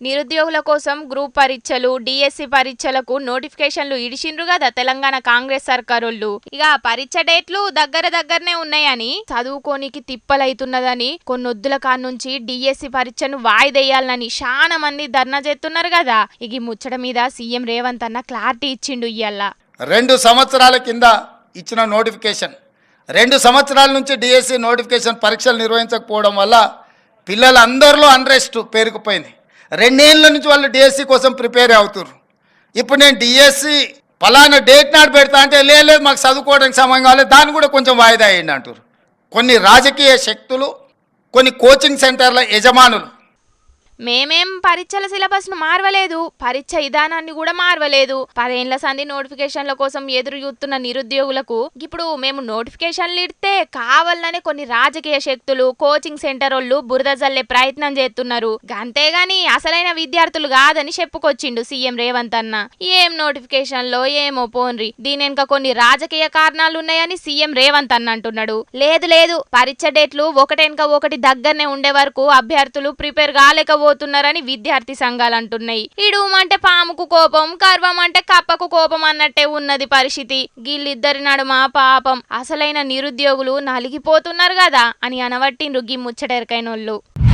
నిరుద్యోగుల కోసం గ్రూప్ పరీక్షలు డిఎస్సి పరీక్షలకు నోటిఫికేషన్లు ఇడిచిండ్రు కదా తెలంగాణ కాంగ్రెస్ సర్కారోళ్ళు. ఇక పరీక్ష డేట్లు దగ్గరనే ఉన్నాయని చదువుకోనికి తిప్పలైతున్నదని కొన్నొద్దుల కానుంచి డిఎస్సి పరీక్షను వాయిదేయాలని చాలా మంది ధర్నా చేస్తున్నారు కదా. ఇక ముచ్చట మీద సీఎం రేవంత్ అన్న క్లారిటీ ఇచ్చిండు. ఇయ్యాల 2 సంవత్సరాల కింద ఇచ్చిన నోటిఫికేషన్ 2 సంవత్సరాల నుంచి డిఎస్సి నోటిఫికేషన్ పరీక్షలు నిర్వహించకపోవడం వల్ల పిల్లలందరిలో అన్రెస్ట్ పేరుకుపోయింది. 2 ఏళ్ళ నుంచి వాళ్ళు డిఎస్సి కోసం ప్రిపేర్ అవుతున్నారు. ఇప్పుడు నేను డిఎస్సి ఫలానా డేట్ నాడు పెడతా అంటే లేదు మాకు చదువుకోవడానికి సమయం కావాలి, దాన్ని కూడా కొంచెం వాయిదా అయ్యింది అంటారు. కొన్ని రాజకీయ శక్తులు, కొన్ని కోచింగ్ సెంటర్ల యజమానులు మేమేం పరీక్షల సిలబస్ ను మార్వలేదు, పరీక్ష విధానాన్ని కూడా మార్వలేదు. 10 ఏళ్ల సంధి నోటిఫికేషన్ల కోసం ఎదురు చూస్తున్న నిరుద్యోగులకు ఇప్పుడు మేము నోటిఫికేషన్లు ఇస్తే కావాలనే కొన్ని రాజకీయ శక్తులు కోచింగ్ సెంటర్ వాళ్ళు బురద జల్లే ప్రయత్నం చేస్తున్నారు. అంతేగాని అసలైన విద్యార్థులు కాదని చెప్పుకొచ్చిండు సీఎం రేవంత్ అన్న. ఏం నోటిఫికేషన్లో ఏమో పోన్రి, దీని వెనుక కొన్ని రాజకీయ కారణాలు ఉన్నాయని సీఎం రేవంత్ అన్న అంటున్నాడు. లేదు పరీక్ష డేట్లు ఒకటెనక ఒకటి దగ్గరనే ఉండే వరకు అభ్యర్థులు ప్రిపేర్ కాలేకపోతున్నారని విద్యార్థి సంఘాలు అంటున్నాయి. ఇడుమంటే పాముకు కోపం, కర్వం అంటే కప్పకు కోపం అన్నట్టే ఉన్నది పరిస్థితి. గిల్లిద్దరి నడుమ పాపం అసలైన నిరుద్యోగులు నలిగిపోతున్నారు కదా అని అనవట్టిండ్రు గి ముచ్చటెరకైనోళ్ళు.